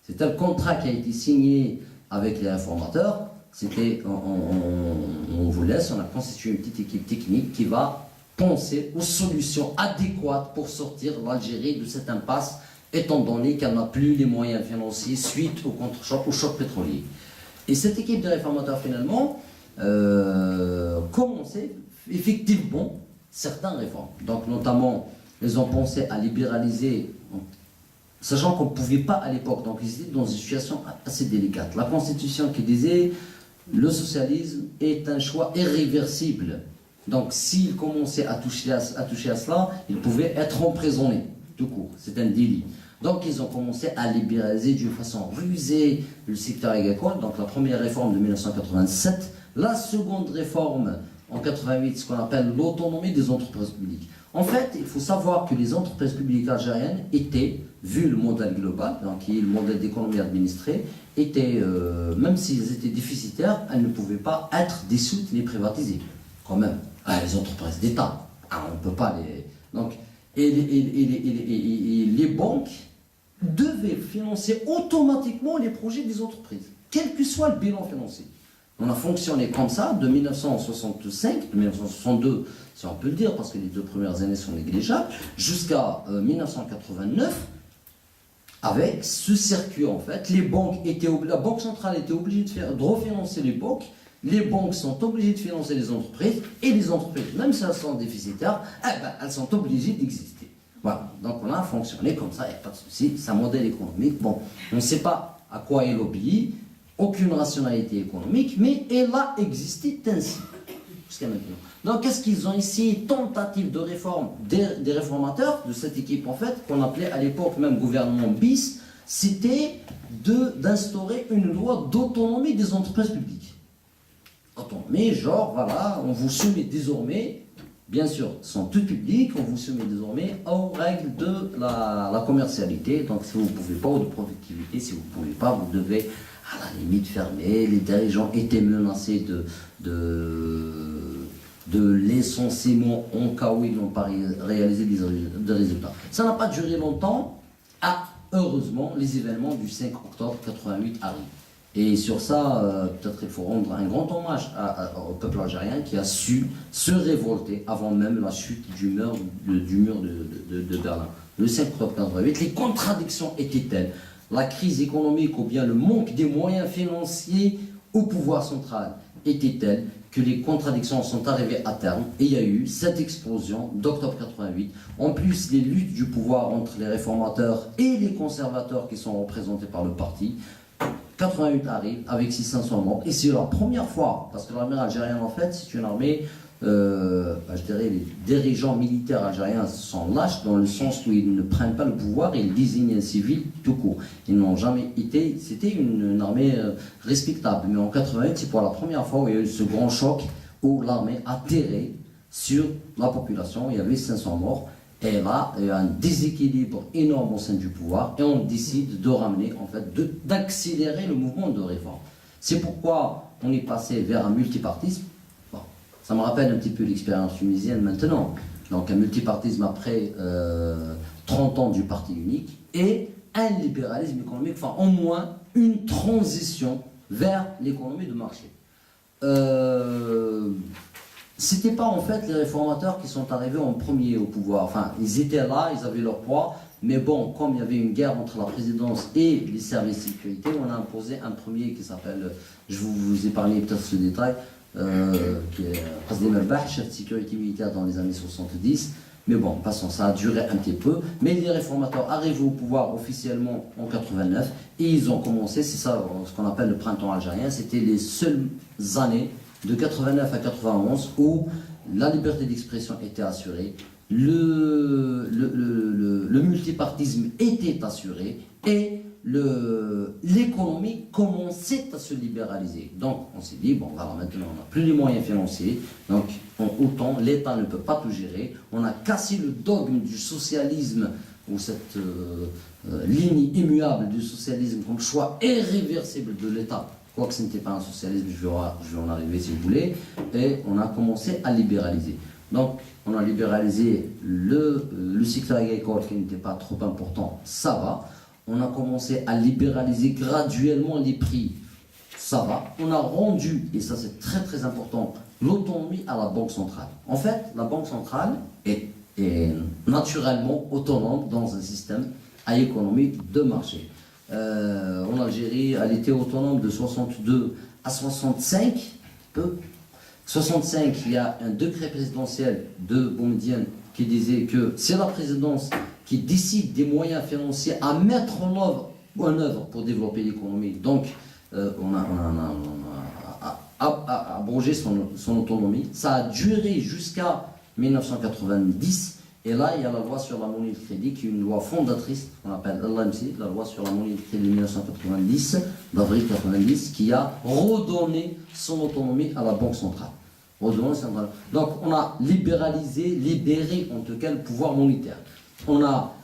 C'était le contrat qui a été signé avec les réformateurs. C'était, on vous laisse, on a constitué une petite équipe technique qui va penser aux solutions adéquates pour sortir l'Algérie de cette impasse, étant donné qu'elle n'a plus les moyens financiers suite au contre-choc, au choc pétrolier. Et cette équipe de réformateurs, finalement, commençait effectivement certaines réformes. Donc, notamment, ils ont pensé à libéraliser, sachant qu'on ne pouvait pas à l'époque, donc ils étaient dans une situation assez délicate. La Constitution qui disait le socialisme est un choix irréversible. Donc, s'ils commençaient à toucher à cela, ils pouvaient être emprisonnés, tout court. C'est un délit. Donc, ils ont commencé à libéraliser d'une façon rusée le secteur agricole. Donc, la première réforme de 1987, la seconde réforme en 88, ce qu'on appelle l'autonomie des entreprises publiques. En fait, il faut savoir que les entreprises publiques algériennes étaient, vu le modèle global, donc qui est le modèle d'économie administrée, étaient, même s'ils étaient déficitaires, elles ne pouvaient pas être dissoutes ni privatisées. Quand même, les entreprises d'État, on ne peut pas les... Donc, et les banques devaient financer automatiquement les projets des entreprises, quel que soit le bilan financier. On a fonctionné comme ça de 1965, de 1962, si on peut le dire, parce que les 2 premières années sont négligeables, jusqu'à 1989, avec ce circuit en fait. La Banque centrale était obligée de refinancer les banques sont obligées de financer les entreprises, et les entreprises, même si elles sont déficitaires, elles sont obligées d'exister. Voilà, donc on a fonctionné comme ça, il n'y a pas de souci, c'est un modèle économique. Bon, on ne sait pas à quoi il obéit, aucune rationalité économique, mais elle a existé ainsi, jusqu'à maintenant. Donc qu'est-ce qu'ils ont essayé, tentative de réforme des réformateurs, de cette équipe en fait, qu'on appelait à l'époque même gouvernement bis, c'était d'instaurer une loi d'autonomie des entreprises publiques. Autonomie, genre, voilà, on vous soumet désormais, bien sûr, sont toutes publiques, on vous soumet désormais aux règles de la commercialité. Donc si vous ne pouvez pas, ou de productivité, si vous ne pouvez pas, vous devez à la limite fermer. Les dirigeants étaient menacés de licenciement en cas où ils n'ont pas réalisé des résultats. Ça n'a pas duré longtemps. Heureusement, les événements du 5 octobre 88 arrivent. Et sur ça, peut-être il faut rendre un grand hommage au peuple algérien qui a su se révolter avant même la chute du mur de Berlin. Le 5 octobre 88, les contradictions étaient telles. La crise économique ou bien le manque des moyens financiers au pouvoir central était tel que les contradictions sont arrivées à terme et il y a eu cette explosion d'octobre 88. En plus, les luttes du pouvoir entre les réformateurs et les conservateurs qui sont représentés par le parti. 88 arrive avec 600 morts et c'est la première fois, parce que l'armée algérienne en fait c'est une armée, je dirais les dirigeants militaires algériens sont lâches dans le sens où ils ne prennent pas le pouvoir et ils désignent un civil tout court. Ils n'ont jamais été, c'était une armée respectable, mais en 88 c'est pour la première fois où il y a eu ce grand choc où l'armée a terré sur la population, il y avait 500 morts. Et là, il y a un déséquilibre énorme au sein du pouvoir et on décide de ramener, en fait, d'accélérer le mouvement de réforme. C'est pourquoi on est passé vers un multipartisme. Bon, ça me rappelle un petit peu l'expérience tunisienne maintenant. Donc un multipartisme après 30 ans du parti unique et un libéralisme économique, enfin au moins une transition vers l'économie de marché. C'était pas en fait les réformateurs qui sont arrivés en premier au pouvoir. Enfin, ils étaient là, ils avaient leur poids, mais bon, comme il y avait une guerre entre la présidence et les services de sécurité, on a imposé un premier qui s'appelle, je vous ai parlé peut-être ce détail, qui est Qasem Melbah, chef de sécurité militaire dans les années 70. Mais bon, passons, ça a duré un petit peu. Mais les réformateurs arrivent au pouvoir officiellement en 89 et ils ont commencé, c'est ça ce qu'on appelle le printemps algérien, c'était les seules années de 89 à 91 où la liberté d'expression était assurée, le multipartisme était assuré et l'économie commençait à se libéraliser. Donc on s'est dit, bon voilà, maintenant on n'a plus les moyens financiers, donc autant l'État ne peut pas tout gérer, on a cassé le dogme du socialisme ou cette ligne immuable du socialisme comme choix irréversible de l'État. Quoique ce n'était pas un socialisme, je vais en arriver si vous voulez, et on a commencé à libéraliser. Donc, on a libéralisé le secteur agricole qui n'était pas trop important, ça va. On a commencé à libéraliser graduellement les prix, ça va. On a rendu, et ça c'est très très important, l'autonomie à la Banque centrale. En fait, la Banque centrale est naturellement autonome dans un système à économie de marché. En Algérie, elle était autonome de 62 à 65, peu. 65, il y a un décret présidentiel de Boumedienne qui disait que c'est la présidence qui décide des moyens financiers à mettre en œuvre pour développer l'économie. Donc, on a abrogé son autonomie. Ça a duré jusqu'à 1990. Et là, il y a la loi sur la monnaie de crédit, qui est une loi fondatrice, qu'on appelle l'AMC, la loi sur la monnaie de crédit de 1990, d'avril 1990, qui a redonné son autonomie à la Banque centrale. Donc, on a libéré en tout cas le pouvoir monétaire. On a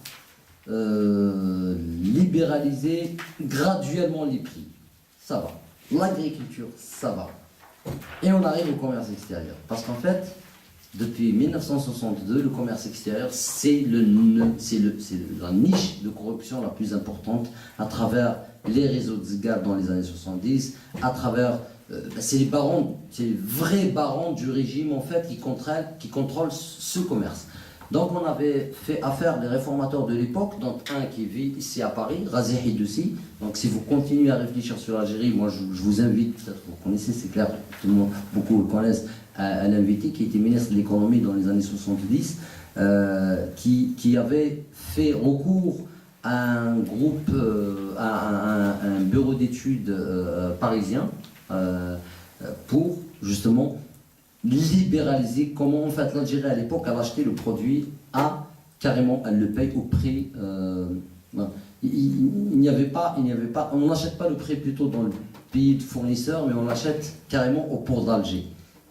libéralisé graduellement les prix. Ça va. L'agriculture, ça va. Et on arrive au commerce extérieur. Parce qu'en fait, depuis 1962, le commerce extérieur, c'est la niche de corruption la plus importante à travers les réseaux de Zgar dans les années 70, à travers, c'est les vrais barons du régime en fait qui contrôlent ce commerce. Donc on avait fait affaire les réformateurs de l'époque, donc un qui vit ici à Paris, Razi Hidoussi. Donc si vous continuez à réfléchir sur l'Algérie, moi je vous invite, peut-être vous connaissez, c'est clair, tout le monde, beaucoup le connaissent, à l'invité qui était ministre de l'économie dans les années 70, qui avait fait recours à un groupe, à un bureau d'études parisien pour justement libéraliser comment en fait l'Algérie à l'époque elle achetait le produit carrément elle le paye au prix. Il n'y avait pas, on n'achète pas le prix plutôt dans le pays de fournisseur, mais on l'achète carrément au port d'Alger.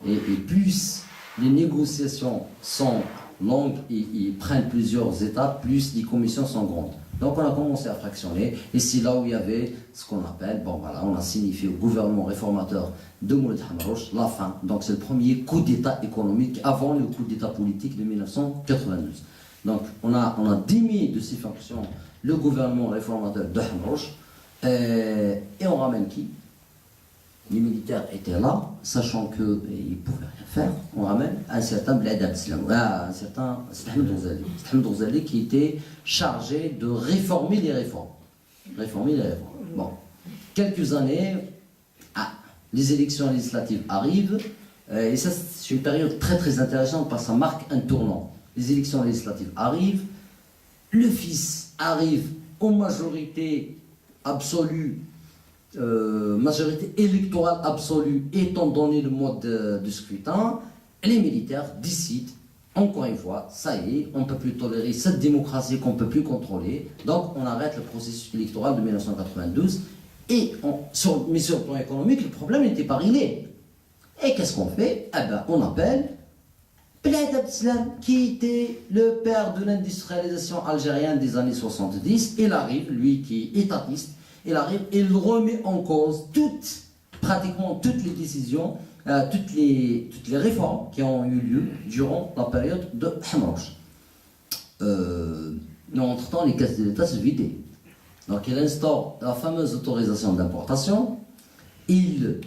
Et plus les négociations sont longues et prennent plusieurs étapes, plus les commissions sont grandes. Donc on a commencé à fractionner, et c'est là où il y avait ce qu'on appelle, bon voilà, on a signifié au gouvernement réformateur de Mouled Hamrouche la fin. Donc c'est le premier coup d'État économique avant le coup d'État politique de 1992. Donc on a démis de ses fonctions le gouvernement réformateur de Hamrouche, et on ramène qui? Les militaires étaient là, sachant qu'ils ne pouvaient rien faire. On ramène un certain Bled Abdeslam, un certain Ahmed Ghazali qui était chargé de réformer les réformes. Bon, quelques années, les élections législatives arrivent, Et ça, c'est une période très très intéressante parce que ça marque un tournant. Les élections législatives arrivent, le fils arrive aux majorités absolues, majorité électorale absolue étant donné le mode de scrutin, les militaires décident, encore une fois, ça y est, on ne peut plus tolérer cette démocratie qu'on ne peut plus contrôler, donc on arrête le processus électoral de 1992, mais sur le plan économique, le problème n'était pas réglé. Et qu'est-ce qu'on fait? Eh ben, on appelle Bled Abdeslam, qui était le père de l'industrialisation algérienne des années 70. Il arrive, lui qui est étatiste, il arrive, il remet en cause pratiquement toutes les décisions, toutes les réformes qui ont eu lieu durant la période de Hamrouch. Mais entre-temps, les caisses de l'État se vidaient. Donc il instaure la fameuse autorisation d'importation, il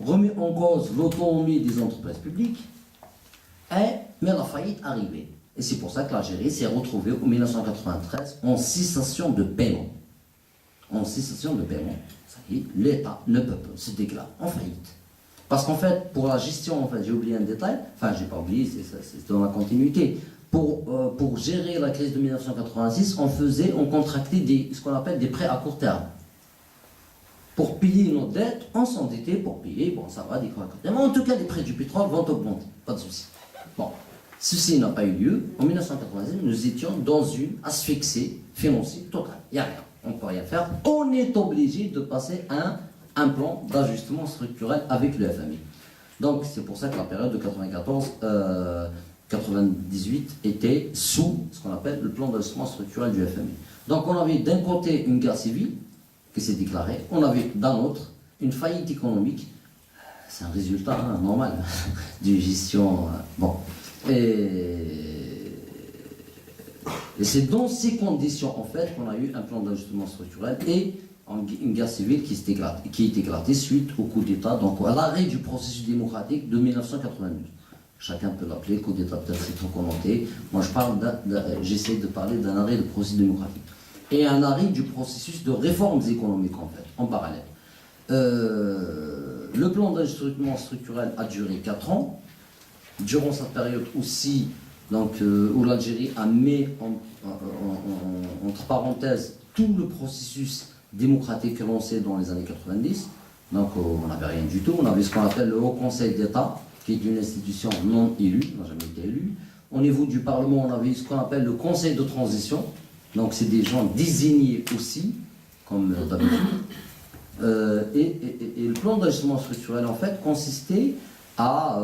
remet en cause l'autonomie des entreprises publiques, mais la faillite arrivait. Et c'est pour ça que l'Algérie s'est retrouvée en 1993 en cessation de paiement. En cessation de paiement. Ça y est, l'État ne peut pas se déclare en faillite. Parce qu'en fait, pour la gestion, en fait, j'ai oublié un détail, enfin j'ai pas oublié, c'est dans la continuité. Pour gérer la crise de 1986, on contractait ce qu'on appelle des prêts à court terme. Pour payer nos dettes, on s'endettait pour payer, bon ça va, des prêts à court terme. Mais en tout cas, les prix du pétrole vont augmenter, pas de souci. Bon, ceci n'a pas eu lieu. En 1990, nous étions dans une asphyxie financière totale. Il n'y a rien, on ne peut rien faire. On est obligé de passer à un plan d'ajustement structurel avec le FMI. Donc c'est pour ça que la période de 94-98 était sous ce qu'on appelle le plan d'ajustement structurel du FMI. Donc on avait d'un côté une guerre civile qui s'est déclarée, on avait d'un autre une faillite économique. C'est un résultat normal d'une gestion. Bon. Et c'est dans ces conditions, en fait, qu'on a eu un plan d'ajustement structurel et une guerre civile qui est éclatée suite au coup d'État, donc à l'arrêt du processus démocratique de 1992. Chacun peut l'appeler coup d'État, peut-être c'est trop connoté. Moi, j'essaie de parler d'un arrêt du processus démocratique. Et un arrêt du processus de réformes économiques, en fait, en parallèle. Le plan d'ajustement structurel a duré 4 ans. Durant cette période aussi, donc, où l'Algérie a mis entre parenthèses tout le processus démocratique lancé dans les années 90. Donc on n'avait rien du tout. On avait ce qu'on appelle le Haut Conseil d'État, qui est une institution non élue, n'a jamais été élue. Au niveau du Parlement, on avait ce qu'on appelle le Conseil de transition. Donc c'est des gens désignés aussi, comme d'habitude. Et le plan d'ajustement structurel, en fait, consistait à,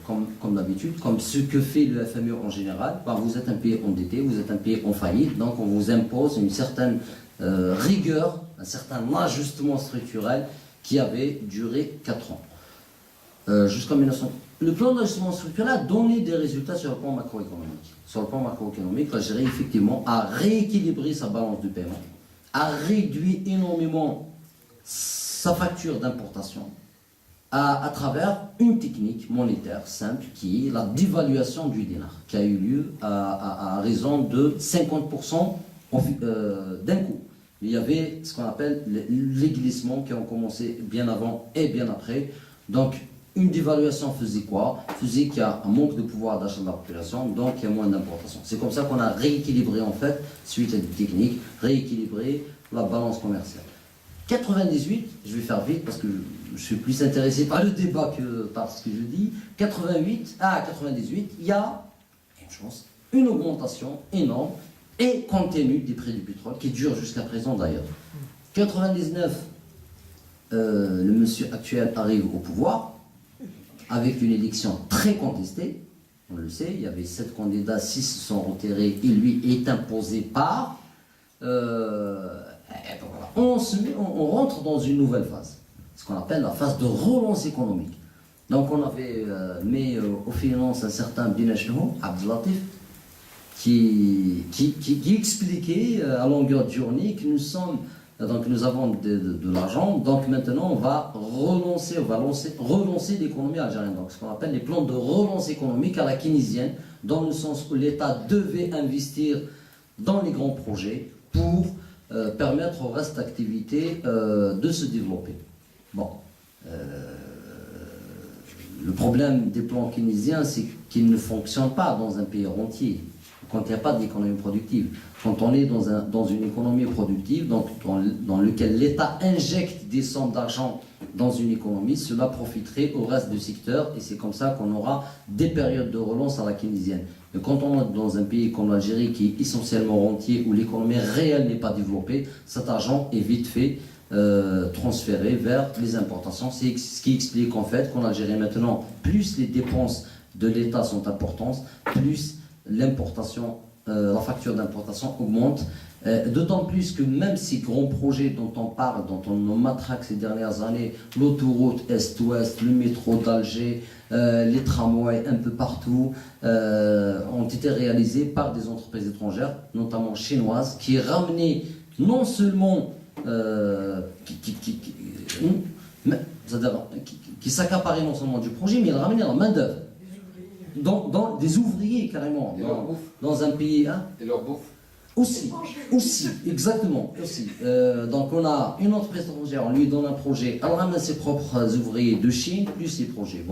comme d'habitude, comme ce que fait le FMI en général, vous êtes un pays endetté, vous êtes un pays en faillite, donc on vous impose une certaine rigueur, un certain ajustement structurel qui avait duré 4 ans. Jusqu'en 1900. Le plan d'ajustement structurel a donné des résultats sur le plan macroéconomique. Sur le plan macroéconomique, l'Algérie, effectivement, a rééquilibré sa balance de paiement, a réduit énormément sa facture d'importation à travers une technique monétaire simple qui est la dévaluation du dinar, qui a eu lieu à raison de 50% d'un coup. Il y avait ce qu'on appelle les glissements qui ont commencé bien avant et bien après. Donc, une dévaluation faisait quoi? Faisait qu'il y a un manque de pouvoir d'achat de la population, donc il y a moins d'importation. C'est comme ça qu'on a rééquilibré, en fait, suite à des techniques, rééquilibré la balance commerciale. 98, je vais faire vite parce que je suis plus intéressé par le débat que par ce que je dis. 98, il y a une augmentation énorme et continue des prix du pétrole qui dure jusqu'à présent d'ailleurs. 99, le monsieur actuel arrive au pouvoir avec une élection très contestée. On le sait, il y avait 7 candidats, 6 se sont retirés et lui est imposé par. On rentre dans une nouvelle phase, ce qu'on appelle la phase de relance économique. Donc on avait mis aux finances un certain Benachnou, Abdelatif, qui expliquait à longueur de journée que nous avons de l'argent, donc maintenant on va relancer l'économie algérienne. Donc ce qu'on appelle les plans de relance économique à la keynésienne, dans le sens où l'État devait investir dans les grands projets pour permettre au reste d'activité de se développer. Bon, le problème des plans keynésiens, c'est qu'ils ne fonctionnent pas dans un pays rentier, quand il n'y a pas d'économie productive. Quand on est dans une économie productive, donc dans laquelle l'État injecte des sommes d'argent dans une économie, cela profiterait au reste du secteur, et c'est comme ça qu'on aura des périodes de relance à la keynésienne. Mais quand on est dans un pays comme l'Algérie, qui est essentiellement rentier, où l'économie réelle n'est pas développée, cet argent est vite fait transféré vers les importations. C'est ce qui explique en fait qu'en Algérie maintenant, plus les dépenses de l'État sont importantes, plus l'importation, la facture d'importation augmente. D'autant plus que même ces grands projets dont on parle, dont on nous matraque ces dernières années, l'autoroute Est-Ouest, le métro d'Alger, les tramways un peu partout, ont été réalisés par des entreprises étrangères, notamment chinoises, qui ramenaient non seulement qui s'accaparaient non seulement du projet, mais ils ramenaient la main-d'œuvre. Dans des ouvriers carrément, dans un pays. Hein, et leur bouffe. Aussi, exactement, aussi. Donc on a une entreprise étrangère, on lui donne un projet, elle ramène ses propres ouvriers de Chine, plus ses projets,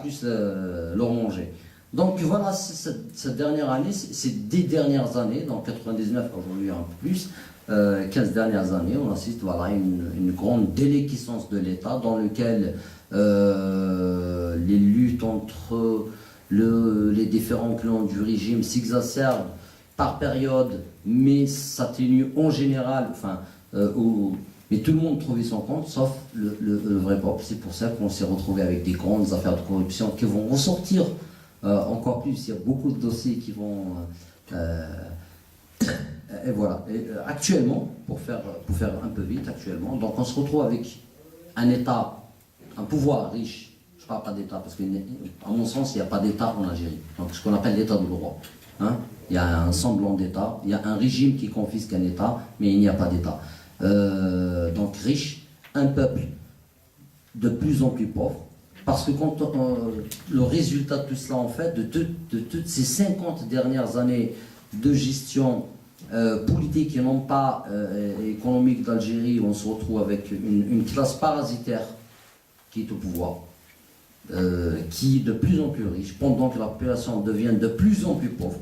plus leur manger. Donc voilà, cette dernière année, c'est des dernières années, dans 99, aujourd'hui un peu plus, 15 dernières années, on assiste à une grande déliquescence de l'État dans lequel les luttes entre les différents clans du régime s'exacerbent par période, mais s'atténue en général, mais tout le monde trouvait son compte, sauf le vrai peuple. C'est pour ça qu'on s'est retrouvé avec des grandes affaires de corruption qui vont ressortir encore plus. Il y a beaucoup de dossiers qui vont... et voilà. Et, actuellement, pour faire un peu vite, actuellement, donc on se retrouve avec un État, un pouvoir riche. Je ne parle pas d'État, parce qu'à mon sens, il n'y a pas d'État en Algérie. Donc ce qu'on appelle l'État de droit. Hein? Il y a un semblant d'État, il y a un régime qui confisque un État, mais il n'y a pas d'État. Donc riche, un peuple de plus en plus pauvre, parce que quand le résultat de tout cela, en fait, de toutes ces 50 dernières années de gestion politique et non pas économique d'Algérie, on se retrouve avec une classe parasitaire qui est au pouvoir, qui est de plus en plus riche, pendant que la population devient de plus en plus pauvre.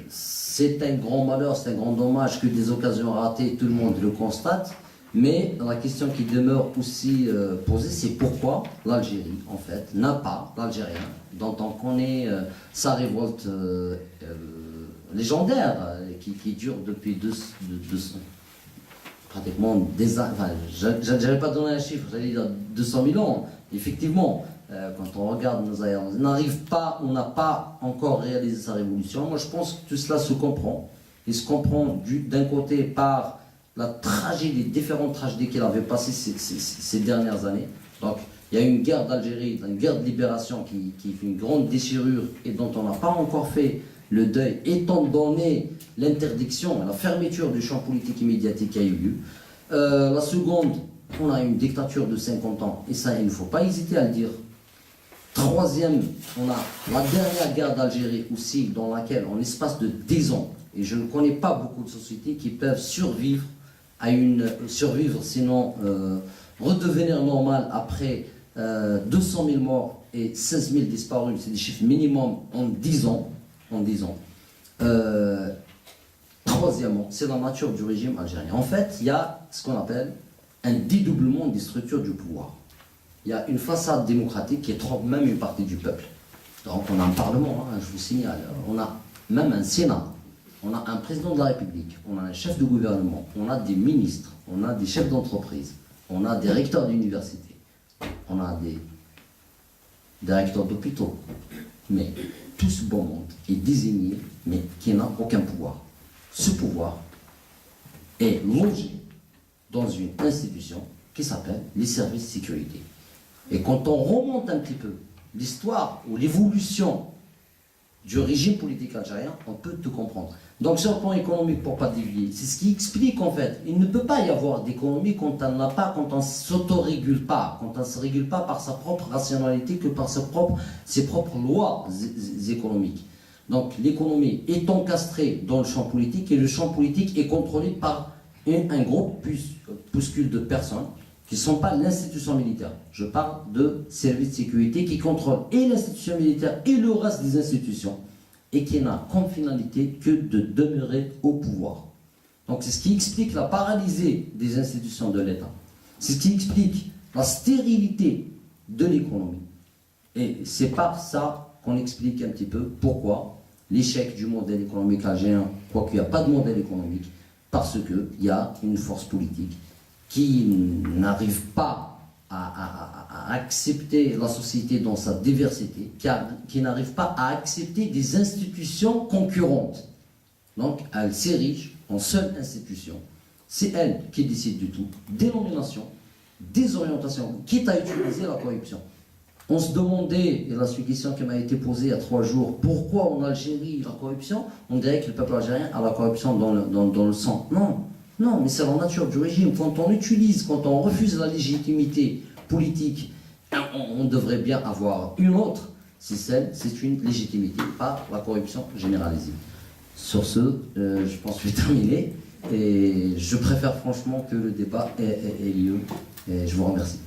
C'est un grand malheur, c'est un grand dommage que des occasions ratées, tout le monde le constate. Mais la question qui demeure aussi posée, c'est pourquoi l'Algérie, en fait, n'a pas, l'Algérien, dont on connaît sa révolte légendaire, qui dure depuis pratiquement des années, enfin, j'avais pas donné un chiffre, j'allais dire 200 000 ans, effectivement. Quand on regarde nos aïeux, on n'a pas encore réalisé sa révolution. Moi, je pense que tout cela se comprend. Il se comprend d'un côté par la tragédie, les différentes tragédies qu'il avait passées ces dernières années. Donc, il y a une guerre d'Algérie, une guerre de libération qui fait une grande déchirure et dont on n'a pas encore fait le deuil, étant donné l'interdiction, la fermeture du champ politique et médiatique qui a eu lieu. La seconde, on a une dictature de 50 ans, et ça, il ne faut pas hésiter à le dire. Troisième, on a la dernière guerre d'Algérie aussi, dans laquelle, en l'espace de 10 ans, et je ne connais pas beaucoup de sociétés qui peuvent survivre, sinon redevenir normal après 200 000 morts et 16 000 disparus, c'est des chiffres minimum en 10 ans. Troisièmement, c'est la nature du régime algérien. En fait, il y a ce qu'on appelle un dédoublement des structures du pouvoir. Il y a une façade démocratique qui trompe même une partie du peuple. Donc on a un parlement, hein, je vous signale, on a même un Sénat, on a un président de la République, on a un chef de gouvernement, on a des ministres, on a des chefs d'entreprise, on a des recteurs d'université, on a des directeurs d'hôpitaux. Mais tout ce bon monde est désigné, mais qui n'a aucun pouvoir. Ce pouvoir est logé dans une institution qui s'appelle les services de sécurité. Et quand on remonte un petit peu l'histoire ou l'évolution du régime politique algérien, on peut tout comprendre. Donc sur le plan économique, pour ne pas dévier, c'est ce qui explique en fait, il ne peut pas y avoir d'économie quand on n'a pas, quand on ne s'autorégule pas, quand on ne se régule pas par sa propre rationalité que par ses propres lois économiques. Donc l'économie est encastrée dans le champ politique et le champ politique est contrôlé par un gros puscule de personnes qui ne sont pas l'institution militaire. Je parle de services de sécurité qui contrôlent et l'institution militaire et le reste des institutions et qui n'a comme finalité que de demeurer au pouvoir. Donc c'est ce qui explique la paralysie des institutions de l'État. C'est ce qui explique la stérilité de l'économie. Et c'est par ça qu'on explique un petit peu pourquoi l'échec du modèle économique algérien, quoiqu'il n'y a pas de modèle économique, parce qu'il y a une force politique qui n'arrive pas à accepter la société dans sa diversité, qui n'arrive pas à accepter des institutions concurrentes. Donc, elle s'érige en seule institution. C'est elle qui décide du tout, des nominations, des orientations, quitte à utiliser la corruption. On se demandait, et la question qui m'a été posée il y a 3 jours, pourquoi en Algérie la corruption? On dirait que le peuple algérien a la corruption dans le sang. Non, non, mais c'est la nature du régime. Quand on refuse la légitimité politique, on devrait bien avoir une autre. C'est une légitimité, pas la corruption généralisée. Sur ce, je pense que je vais terminer. Et je préfère franchement que le débat ait lieu. Et je vous remercie.